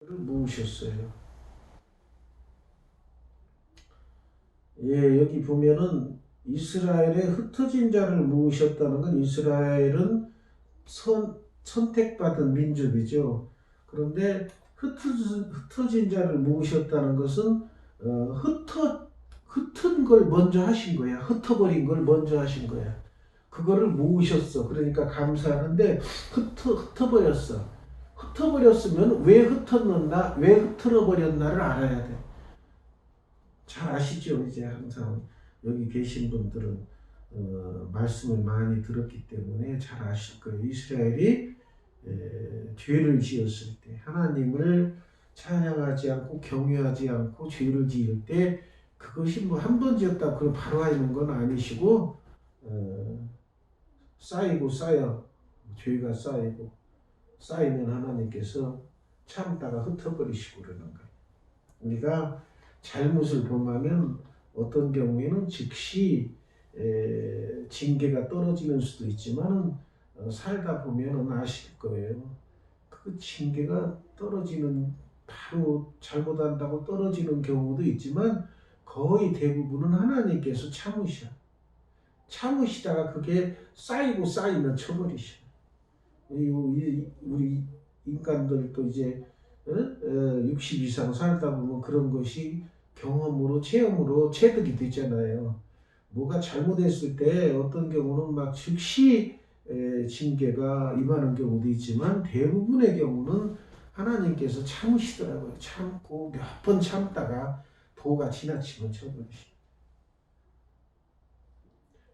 모으셨어요. 예, 여기 보면은 이스라엘에 흩어진 자를 모으셨다는 건 이스라엘은 선택받은 민족이죠. 그런데 흩어진 자를 모으셨다는 것은 흩은 걸 먼저 하신 거야. 흩어버린 걸 먼저 하신 거야. 그거를 모으셨어. 그러니까 감사하는데 흩어버렸어. 흩어버렸으면 왜 흩었는가, 왜 흩어버렸나를 알아야 돼. 잘 아시죠? 이제 항상 여기 계신 분들은 말씀을 많이 들었기 때문에 잘 아실 거예요. 이스라엘이 죄를 지었을 때 하나님을 찬양하지 않고 경외하지 않고 죄를 지을 때 그것이 뭐 한 번 지었다 그럼 바로 하는 건 아니시고 쌓이고 쌓여 죄가 쌓이고 쌓이면 하나님께서 참다가 흩어버리시고 그러는 거예요. 우리가 잘못을 범하면 어떤 경우에는 즉시 징계가 떨어지는 수도 있지만 살다 보면 아실 거예요. 그 징계가 떨어지는 바로 잘못한다고 떨어지는 경우도 있지만 거의 대부분은 하나님께서 참으시다가 그게 쌓이고 쌓이면 쳐버리셔. 우리 인간들도 이제 60 이상 살다 보면 그런 것이 경험으로 체험으로 체득이 되잖아요. 뭐가 잘못했을 때 어떤 경우는 막 즉시 징계가 임하는 경우도 있지만 대부분의 경우는 하나님께서 참으시더라고요. 참고 몇 번 참다가 도가 지나치면 쳐버리시.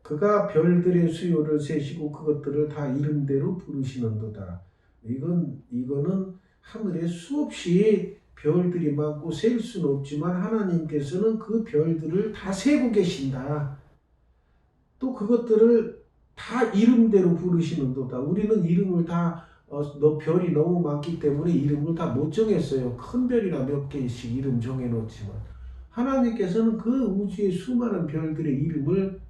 그가 별들의 수요를 세시고 그것들을 다 이름대로 부르시는도다. 이거는 하늘에 수없이 별들이 많고 셀 수는 없지만 하나님께서는 그 별들을 다 세고 계신다. 또 그것들을 다 이름대로 부르시는도다. 우리는 이름을 다 별이 너무 많기 때문에 이름을 다 못 정했어요. 큰 별이나 몇 개씩 이름 정해놓지만 하나님께서는 그 우주의 수많은 별들의 이름을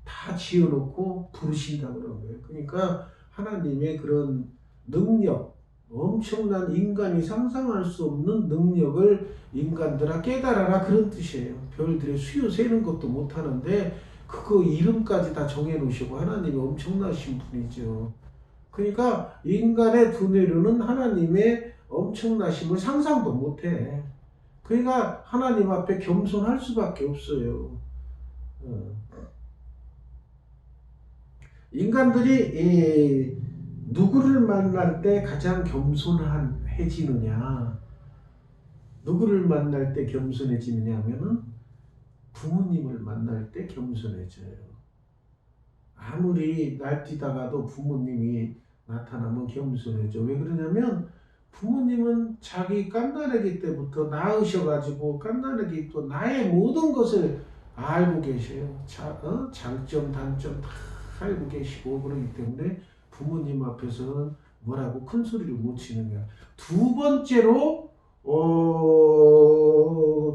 다 지어놓고 부르신다고 그러는 거예요. 그러니까 하나님의 그런 능력, 엄청난 인간이 상상할 수 없는 능력을 인간들아 깨달아라 그런 뜻이에요. 별들의 수요 세는 것도 못하는데 그거 이름까지 다 정해놓으시고 하나님이 엄청나신 분이죠. 그러니까 인간의 두뇌로는 하나님의 엄청나심을 상상도 못해. 그러니까 하나님 앞에 겸손할 수밖에 없어요. 인간들이 누구를 만날 때 가장 겸손해지느냐? 누구를 만날 때 겸손해지느냐 하면은 부모님을 만날 때 겸손해져요. 아무리 날뛰다가도 부모님이 나타나면 겸손해져. 왜 그러냐면 부모님은 자기 갓난아기 때부터 낳으셔가지고 갓난아기 또 나의 모든 것을 알고 계셔요. 장점, 단점 다 알고 계시고 그러기 때문에 부모님 앞에서는 뭐라고 큰 소리를 못 치는 거야. 두 번째로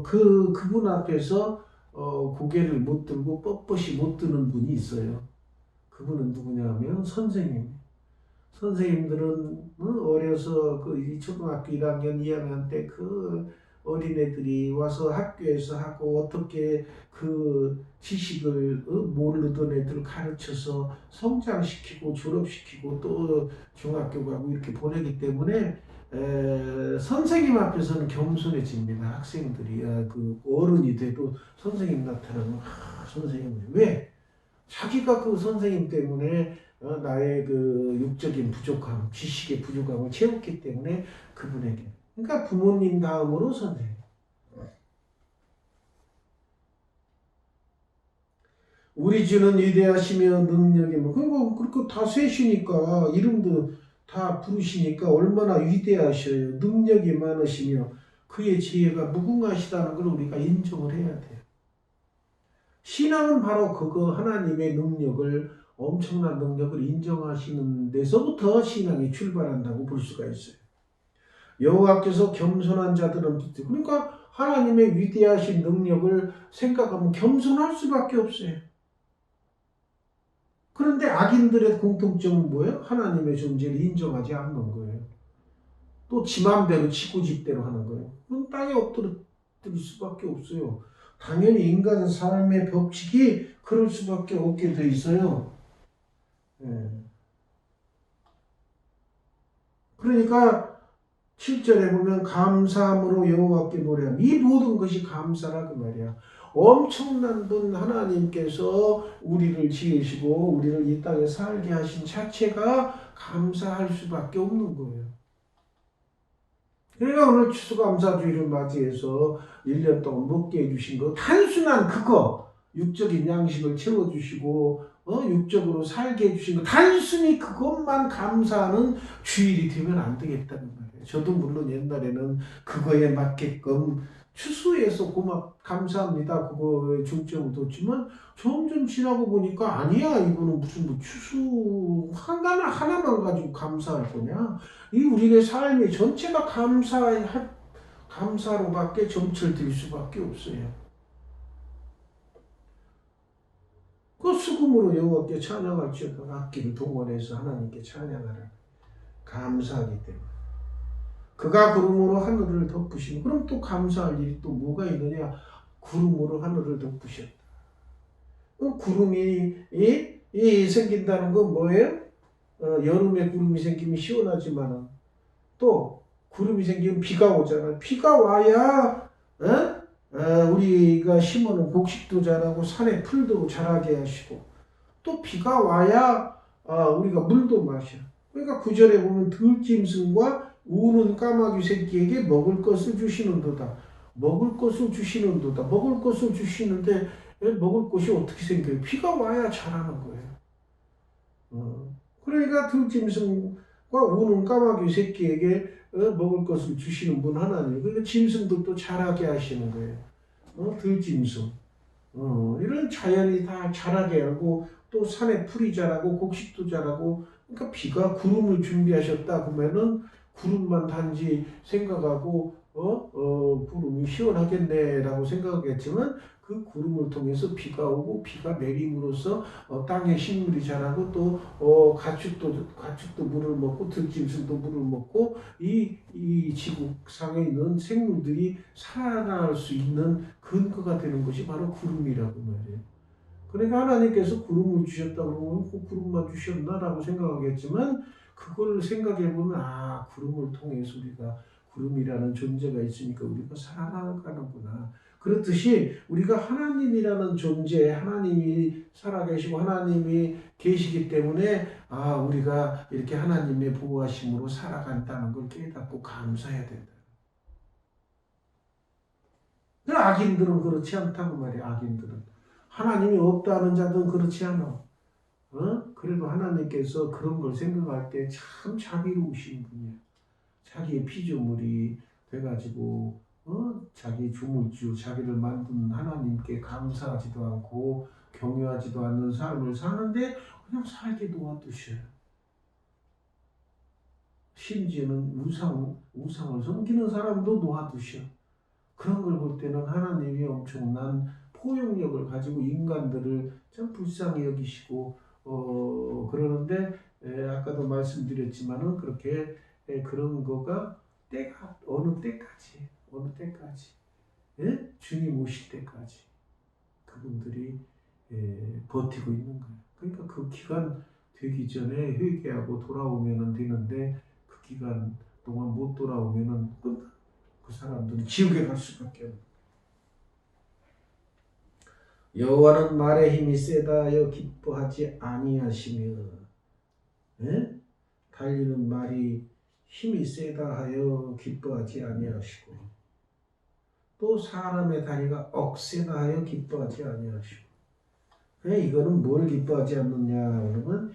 그분 앞에서 고개를 못 들고 뻣뻣이 못 드는 분이 있어요. 그분은 누구냐 하면 선생님. 선생님들은 어려서 그 초등학교 1학년, 2학년 때 그 어린애들이 와서 학교에서 하고 어떻게 그 지식을 모르던 애들 가르쳐서 성장시키고 졸업시키고 또 중학교 가고 이렇게 보내기 때문에 선생님 앞에서는 겸손해집니다. 학생들이 그 어른이 돼도 선생님 나타나면 선생님 왜? 자기가 그 선생님 때문에 나의 그 육적인 부족함, 지식의 부족함을 채웠기 때문에 그분에게. 그러니까 부모님 다음으로 선생님. 우리 주는 위대하시며 능력이 뭐 그리고 다 세시니까 이름도 다 부르시니까 얼마나 위대하셔요. 능력이 많으시며 그의 지혜가 무궁하시다는 걸 우리가 인정을 해야 돼요. 신앙은 바로 그거 하나님의 능력을 엄청난 능력을 인정하시는 데서부터 신앙이 출발한다고 볼 수가 있어요. 여호와께서 겸손한 자들은 그러니까 하나님의 위대하신 능력을 생각하면 겸손할 수밖에 없어요. 그런데 악인들의 공통점은 뭐예요? 하나님의 존재를 인정하지 않는 거예요. 또 지 맘대로 지고집대로 하는 거예요. 그건 땅에 엎드릴 수밖에 없어요. 당연히 인간 삶의 법칙이 그럴 수밖에 없게 돼 있어요. 예. 그러니까 7절에 보면 감사함으로 여호와께 노래하면 이 모든 것이 감사라 그 말이야. 엄청난 분 하나님께서 우리를 지으시고 우리를 이 땅에 살게 하신 자체가 감사할 수밖에 없는 거예요. 그러니까 오늘 추수감사주의를 맞이해서 1년 동안 먹게 해주신 거 단순한 그거 육적인 양식을 채워주시고 육적으로 살게 해주신 거 단순히 그것만 감사하는 주일이 되면 안 되겠다는 말이에요. 저도 물론 옛날에는 그거에 맞게끔 추수해서 감사합니다 그거에 중점을 뒀지만 점점 지나고 보니까 아니야 이거는 무슨 뭐 추수 하나만 가지고 감사할 거냐 이 우리의 삶의 전체가 감사로밖에 점철될 수밖에 없어요. 그 수금으로 여호와께 찬양할지어다 악기를 동원해서 하나님께 찬양하라. 감사하기 때문에. 그가 구름으로 하늘을 덮으시고 그럼 또 감사할 일이 또 뭐가 있느냐? 구름으로 하늘을 덮으셨다. 구름이 생긴다는 건 뭐예요? 여름에 구름이 생기면 시원하지만 또 구름이 생기면 비가 오잖아요. 비가 와야 우리가 심어놓은 곡식도 자라고 산에 풀도 자라게 하시고 또 비가 와야 우리가 물도 마셔. 그러니까 9절에 보면 들짐승과 우는 까마귀 새끼에게 먹을 것을 주시는도다. 먹을 것을 주시는도다. 먹을 것을 주시는데 먹을 것이 어떻게 생겨요? 비가 와야 자라는 거예요. 그러니까 들짐승과 우는 까마귀 새끼에게 먹을 것을 주시는 분 하나님. 그러니까 짐승들도 자라게 하시는 거예요. 들짐승. 이런 자연이 다 자라게 하고 또 산에 풀이 자라고 곡식도 자라고 그러니까 비가 구름을 준비하셨다 그러면은 구름만 단지 생각하고 구름이 시원하겠네라고 생각하겠지만 그 구름을 통해서 비가 오고 비가 내림으로써 땅에 식물이 자라고 또 가축도 물을 먹고 들짐승도 물을 먹고 이 지구상에 있는 생물들이 살아날 수 있는 근거가 되는 것이 바로 구름이라고 말이에요. 그러니까 하나님께서 구름을 주셨다 그러면 그 구름만 주셨나라고 생각하겠지만 그걸 생각해 보면 구름을 통해서 우리가 구름이라는 존재가 있으니까 우리가 살아가는구나. 그렇듯이 우리가 하나님이라는 존재, 하나님이 살아계시고 하나님이 계시기 때문에 우리가 이렇게 하나님의 보호하심으로 살아간다는 걸 깨닫고 감사해야 된다. 악인들은 그렇지 않다고 말이야. 악인들은 하나님이 없다는 자들은 그렇지 않아. 그래도 하나님께서 그런 걸 생각할 때 참 자비로우신 분이야. 자기의 피조물이 돼가지고 자기 주물주 자기를 만든 하나님께 감사하지도 않고 경외하지도 않는 삶을 사는데 그냥 살게 놓아두셔요. 심지어는 우상을 섬기는 사람도 놓아두셔. 그런 걸 볼 때는 하나님이 엄청난 포용력을 가지고 인간들을 참 불쌍히 여기시고 그러는데 아까도 말씀드렸지만은 그렇게 그런 거가 때가 어느 때까지 주님 오실 때까지 그분들이 버티고 있는 거예요. 그러니까 그 기간 되기 전에 회개하고 돌아오면 되는데 그 기간 동안 못 돌아오면은 그 사람들은 지옥에 갈 수밖에 없는. 여호와는 말의 힘이 세다 하여 기뻐하지 아니하시며 달리는 말이 힘이 세다 하여 기뻐하지 아니하시고 또 사람의 다리가 억세다 하여 기뻐하지 아니하시고 이거는 뭘 기뻐하지 않느냐 그러면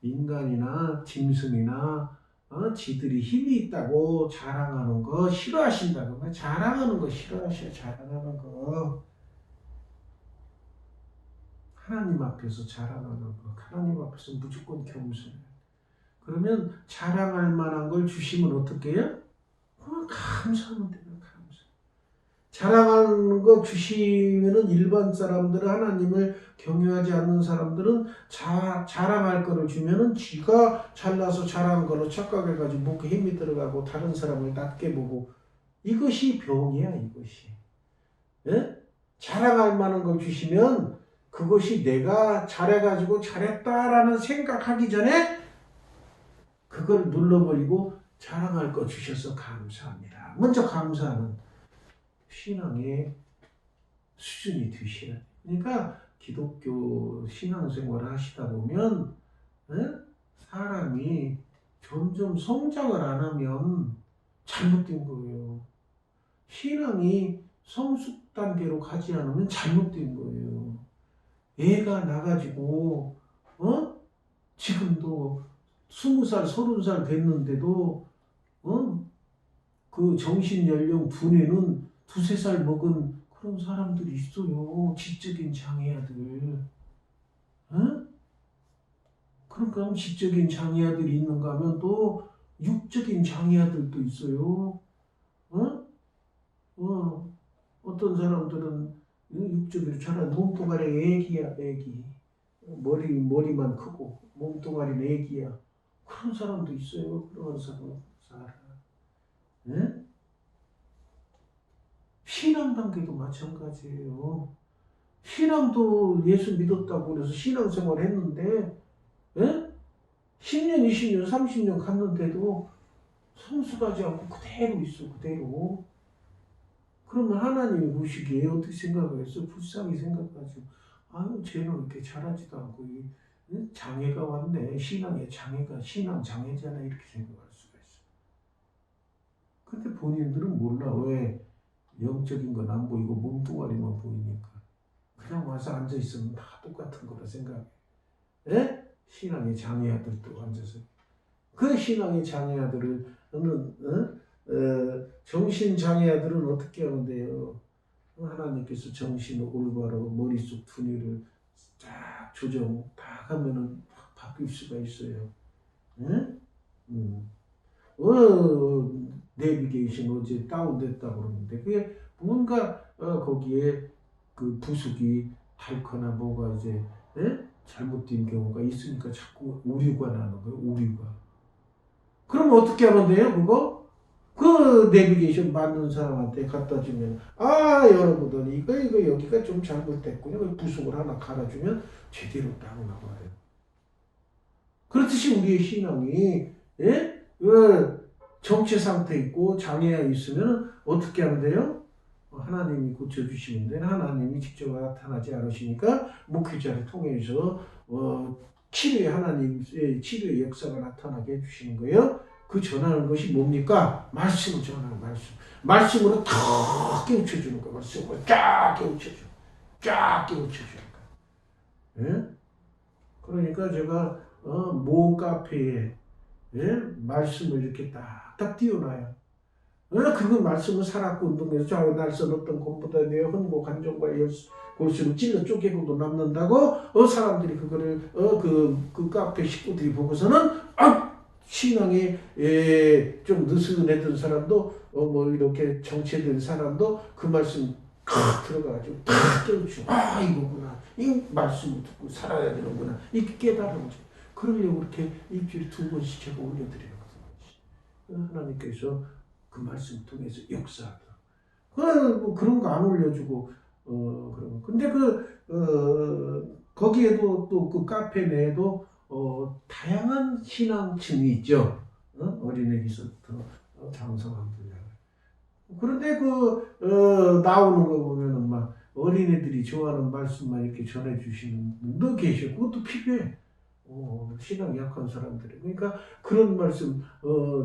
인간이나 짐승이나 지들이 힘이 있다고 자랑하는 거 싫어하신다는 거야. 자랑하는 거 싫어하셔. 자랑하는 거 하나님 앞에서 자랑하는 거 하나님 앞에서 무조건 겸손해. 그러면 자랑할 만한 걸 주시면 어떻게 해요? 감사하면 돼요. 감사. 자랑하는 거 주시면은 일반 사람들은 하나님을 경외하지 않는 사람들은 자랑할 거를 주면은 지가 잘나서 자랑한 걸로 착각해가지고 목에 힘이 들어가고 다른 사람을 낮게 보고 이것이 병이야 이것이. 예? 자랑할 만한 걸 주시면 그것이 내가 잘해가지고 잘했다라는 생각하기 전에 그걸 눌러버리고 자랑할 거 주셔서 감사합니다. 먼저 감사하는 신앙의 수준이 되시라. 그러니까 기독교 신앙생활을 하시다 보면 에? 사람이 점점 성장을 안 하면 잘못된 거예요. 신앙이 성숙 단계로 가지 않으면 잘못된 거예요. 애가 나가지고 지금도 20살, 30살 됐는데도 그 정신 연령 두뇌는 두세 살 먹은 그런 사람들이 있어요. 지적인 장애아들. 그러니까 지적인 장애아들이 있는가 하면 또 육적인 장애아들도 있어요. 어떤 사람들은 육적으로 자란 몸뚱아리 애기야, 애기. 머리만 크고 몸뚱아리는 애기야. 그런 사람도 있어요. 그런 사람 살아. 네? 신앙 단계도 마찬가지예요. 신앙도 예수 믿었다고 그래서 신앙생활 했는데, 예? 10년, 20년, 30년 갔는데도 성숙하지 않고 그대로 있어, 그대로. 그러면 하나님이 보시기에 어떻게 생각하겠어? 불쌍히 생각하죠. 아유, 쟤는 이렇게 잘하지도 않고, 장애가 왔네. 신앙의 장애가, 신앙 장애잖아. 이렇게 생각할 수가 있어. 근데 본인들은 몰라. 왜? 영적인 건 안 보이고 몸뚱아리만 보이니까. 그냥 와서 앉아있으면 다 똑같은 거라 생각해. 예? 신앙의 장애아들도 앉아서. 그 신앙의 장애아들은, 정신 장애아들은 어떻게 하는데요? 하나님께서 정신을 올바로 머릿속 두뇌를 쫙 조정 다 하면은 확 바뀔 수가 있어요. 응? 내비게이션 어제 다운됐다 그러는데 그게 뭔가 거기에 그 부속이 닳거나 뭐가 이제 잘못된 경우가 있으니까 자꾸 오류가 나는 거예요. 오류가. 그럼 어떻게 하면 돼요? 그거? 그 내비게이션 맞는 사람한테 갖다 주면 여러분들 이거 여기가 좀 잘못됐군요. 부속을 하나 갈아주면 제대로 딱 나와요. 그렇듯이 우리의 신앙이 정체 상태 있고 장애가 있으면 어떻게 하면 돼요? 하나님이 고쳐주시는데 하나님이 직접 나타나지 않으시니까 목회자를 통해서 하나님의 치료의 역사가 나타나게 해주시는 거예요. 그 전하는 것이 뭡니까? 말씀을 전하는 말씀. 말씀으로 탁 깨우쳐주는 거. 말씀으로 쫙 깨우쳐줘. 쫙 깨우쳐주는 거. 예? 그러니까 제가 모 카페에 말씀을 이렇게 딱딱 띄워놔요. 그건 말씀을 살았고 운동해서 좌우 날선 어떤 것보다 내 헌고 간종과 골수로 찔러 쪼개고도 남는다고 사람들이 그거를 그 카페 식구들이 보고서는 신앙에 좀 느슨했던 사람도 뭐 이렇게 정체된 사람도 그 말씀 들어가가지고 탁 깨우치고 이거구나 이 말씀을 듣고 살아야 되는구나 이렇게 깨달은 거죠. 그러려고 그렇게 일주일에 2번씩 제가 올려드리는 거죠. 하나님께서 그 말씀 통해서 역사하더라고요. 뭐 그런 거 안 올려주고 그런 거. 근데 거기에도 또 그 카페 내에도 다양한 신앙층이 있죠. 어린애기서부터 장성한 분야. 그런데 나오는 거 보면은 막 어린애들이 좋아하는 말씀만 이렇게 전해주시는 분도 계셔. 그것도 필요해. 신앙이 약한 사람들이. 그러니까 그런 말씀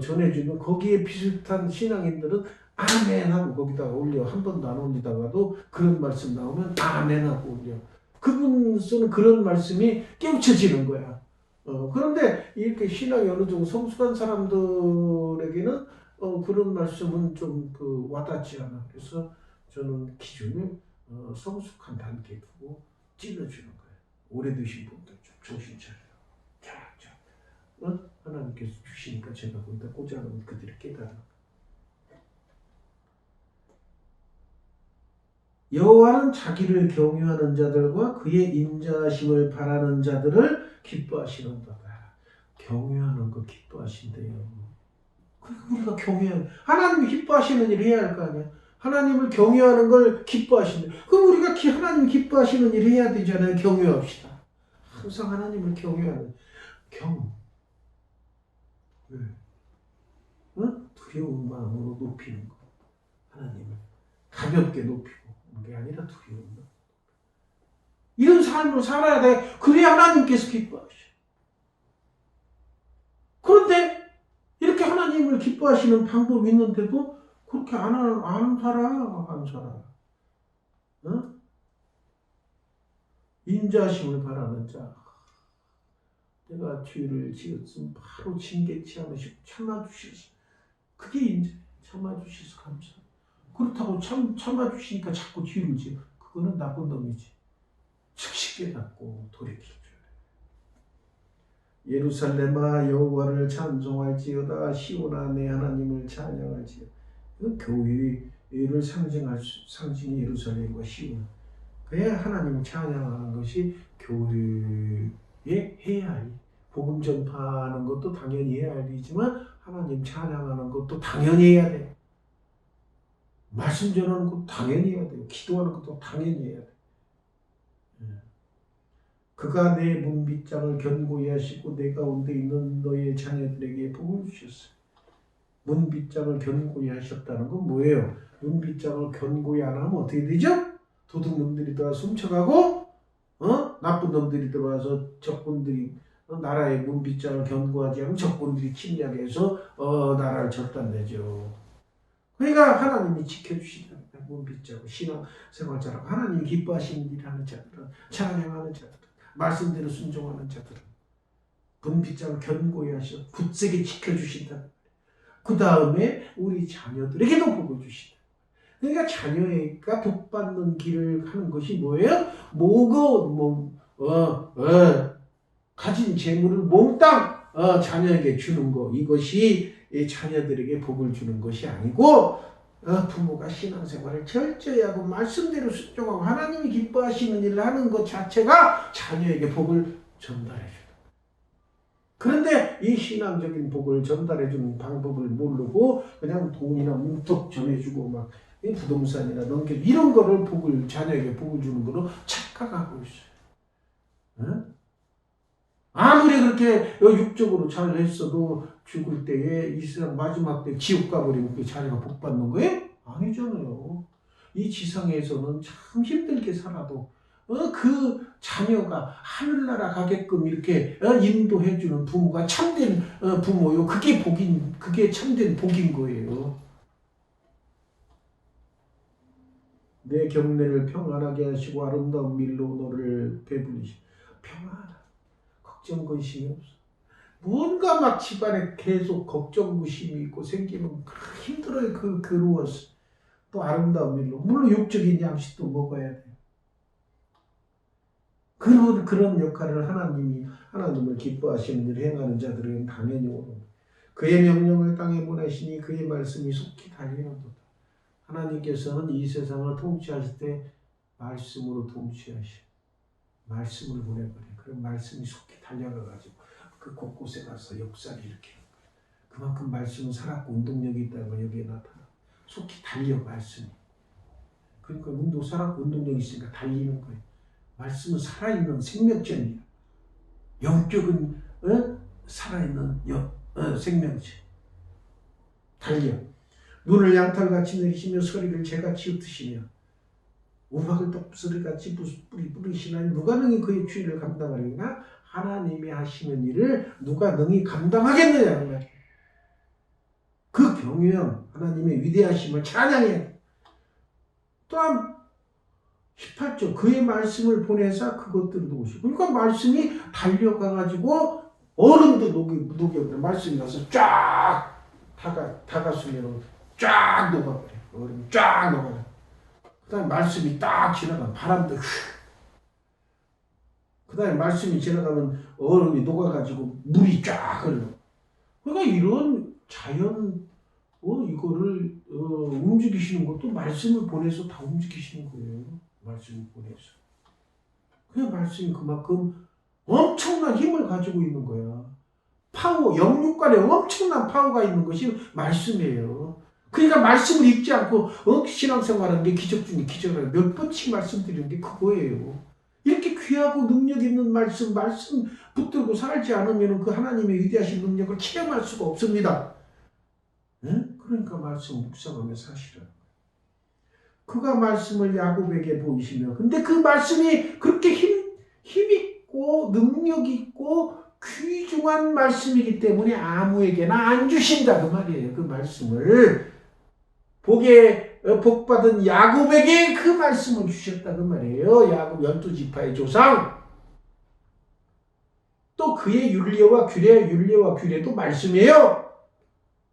전해주면 거기에 비슷한 신앙인들은 아멘 하고 거기다가 올려. 한 번도 안 올리다가도 그런 말씀 나오면 아멘 하고 올려. 그분 쓰는 그런 말씀이 깨우쳐지는 거야. 그런데 이렇게 신앙이 어느 정도 성숙한 사람들에게는 그런 말씀은 좀 와닿지 않아. 그래서 저는 기준을 성숙한 단계에 두고 찔러주는 거예요. 오래되신 분들 좀 정신 차려. 자. 하나님께서 주시니까 제가 거기다 꽂아놓으면 그들이 깨달아. 여호와는 자기를 경외하는 자들과 그의 인자하심을 바라는 자들을 기뻐하시는도다. 경외하는 거 기뻐하신대요. 그러니까 우리가 하나님이 기뻐하시는 일을 해야 할 거 아니야. 하나님을 경외하는 걸 기뻐하신대. 그럼 우리가 하나님 기뻐하시는 일을 해야 되잖아요. 경외합시다. 항상 하나님을 경외하는 왜? 두려운 마음으로 높이는 거. 하나님을 가볍게 높이고 그게 아니라 두려운 마음. 이런 삶으로 살아야 돼. 그래야 하나님께서 기뻐하셔. 그런데 이렇게 하나님을 기뻐하시는 방법이 있는데도 그렇게 안 살아. 인자하심을 바라는 자. 내가 죄를 지었으면 바로 징계치 않으시고 참아주셔서 그게 인자. 참아주셔서 감사합니다. 그렇다고 참아주시니까 자꾸 죄를 지어. 그거는 나쁜 놈이지. 즉시 깨닫고 돌이켜줘야 돼. 예루살렘아 여호와를 찬송할지어다. 시온아 내 하나님을 찬양할지어다. 이건 교회를 상징이 예루살렘과 시온. 그래야 하나님을 찬양하는 것이 교회에 해야 할 복음 전파하는 것도 당연히 해야 할 일이지만 하나님 찬양하는 것도 당연히 해야 돼요. 말씀 전하는 것도 당연히 해야 돼요. 기도하는 것도 당연히 해야 돼요. 그가 내 문빗장을 견고히 하시고 내 가운데 있는 너의 자녀들에게 복을 주셨어요. 문빗장을 견고히 하셨다는 건 뭐예요? 문빗장을 견고히 안 하면 어떻게 되죠? 도둑놈들이 들어와서 훔쳐가고 나쁜 놈들이 들어와서 적군들이 나라의 문빗장을 견고하지 않으면 적군들이 침략해서 나라를 절단내죠. 그러니까 하나님이 지켜주시는 문빗장을 신앙생활자라고 하나님이 기뻐하시는 일을 하는 자들은 찬양하는 자들은 말씀대로 순종하는 자들은 문빗장을 견고히 하셔 굳세게 지켜주신다. 그 다음에 우리 자녀들에게도 복을 주신다. 그러니까 자녀가 복받는 길을 하는 것이 뭐예요? 가진 재물을 몽땅 자녀에게 주는 거. 이것이 자녀들에게 복을 주는 것이 아니고 부모가 신앙생활을 철저히 하고 말씀대로 순종하고 하나님이 기뻐하시는 일을 하는 것 자체가 자녀에게 복을 전달해 준다. 그런데 이 신앙적인 복을 전달해 주는 방법을 모르고 그냥 돈이나 문턱 전해주고 막 부동산이나 넘겨 이런 거를 자녀에게 복을 주는 거로 착각하고 있어요. 아무리 그렇게 육적으로 잘 했어도 죽을 때에 이 세상 마지막 때 지옥 가버리면 그 자녀가 복 받는 거예요? 아니잖아요. 이 지상에서는 참 힘들게 살아도 그 자녀가 하늘나라 가게끔 이렇게 인도해주는 부모가 참된 부모요. 그게 참된 복인 거예요. 내 경내를 평안하게 하시고 아름다운 밀로 너를 배불리시고 평안하다. 걱정 근심이 없어. 뭔가 막 집안에 계속 걱정 근심이 있고 생기면 힘들어요. 괴로워서. 또 아름다운 밀로. 물론 육적인 양식도 먹어야 돼요. 그런 역할을 하나님을 기뻐하시는 일을 행하는 자들은 당연히 오는. 그의 명령을 땅에 보내시니 그의 말씀이 속히 달리는도다. 하나님께서는 이 세상을 통치하실 때 말씀으로 통치하시고 말씀을 보내버려요. 그럼 말씀이 속히 달려가가지고 그 곳곳에 가서 역사를 일으키는 거예요. 그만큼 말씀은 살았고 운동력이 있다는 걸 여기에 나타나. 속히 달려 말씀이. 그러니까 살았고 운동력이 있으니까 달리는 거예요. 말씀은 살아있는 생명체입니다. 영적은 살아있는 생명체. 달려. 눈을 양털같이 내리시며 소리를 재같이 흩으시며 우박을 떡소리같이 뿌리시나니 누가 능히 그의 주의를 감당하리나? 하나님이 하시는 일을 누가 능히 감당하겠느냐. 그 경외함, 하나님의 위대하심을 찬양해. 또한 18절 그의 말씀을 보내사 그것들을 놓으시고 그러니까 말씀이 달려가가지고 얼음도 녹여버려. 말씀이 가서 쫙 다가서면 쫙 녹아버려. 얼음이 쫙 녹아버려. 그 다음에 말씀이 딱 지나가면 바람도 그 다음에 말씀이 지나가면 얼음이 녹아가지고 물이 쫙 흘러. 그러니까 이런 자연 이거를 움직이시는 것도 말씀을 보내서 다 움직이시는 거예요. 말씀을 보내서. 그 말씀이 그만큼 엄청난 힘을 가지고 있는 거야. 파워, 영육간에 엄청난 파워가 있는 것이 말씀이에요. 그러니까 말씀을 읽지 않고 신앙생활하는 게 기적 중에 기적을 몇 번씩 말씀드리는 게 그거예요. 이렇게 귀하고 능력 있는 말씀 붙들고 살지 않으면 그 하나님의 위대하신 능력을 체험할 수가 없습니다. 그러니까 말씀 묵상하며 사시라. 그가 말씀을 야곱에게 보이시며, 근데 그 말씀이 그렇게 힘있고 능력있고 귀중한 말씀이기 때문에 아무에게나 안 주신다 그 말이에요. 그 말씀을 복받은 야곱에게 그 말씀을 주셨다 그 말이에요. 야곱 12지파의 조상. 또 그의 율례와 규례도 말씀이에요.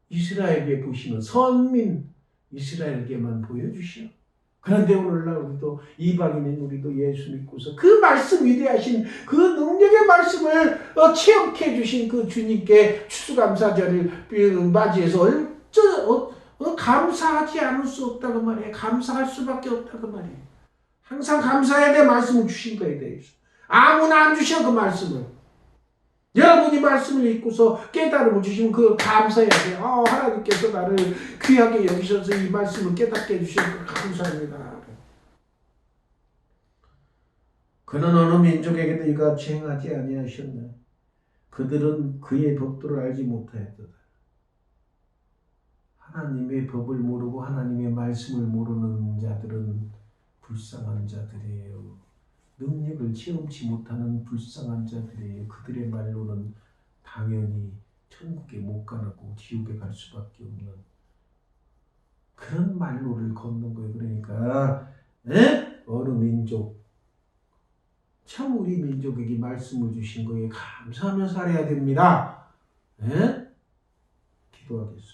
이스라엘에게 보시면 선민 이스라엘에게만 보여주시오. 그런데 오늘날 우리도 이방인인 우리도 예수 믿고서 그 말씀 위대하신 그 능력의 말씀을 체험케 해주신 그 주님께 추수감사절을 맞이해서 감사하지 않을 수 없다고 말이에요. 감사할 수밖에 없다고 말이에요. 항상 감사해야 돼. 말씀을 주신 거에 대해서. 아무나 안 주셔 그 말씀을. 여러분이 말씀을 읽고서 깨달음을 주시면 그걸 감사해야 돼요. 하나님께서 나를 귀하게 여기셔서 이 말씀을 깨닫게 해주셔서 감사합니다. 그는 어느 민족에게도 이같이 행하지 아니하셨나. 그들은 그의 법도를 알지 못하였도다. 하나님의 법을 모르고 하나님의 말씀을 모르는 자들은 불쌍한 자들이에요. 능력을 체험치 못하는 불쌍한 자들이에요. 그들의 말로는 당연히 천국에 못 가고 지옥에 갈 수밖에 없는 그런 말로를 걷는 거예요. 그러니까 어느 민족, 참 우리 민족에게 말씀을 주신 거에 감사하며 살아야 됩니다. 기도하겠습니다.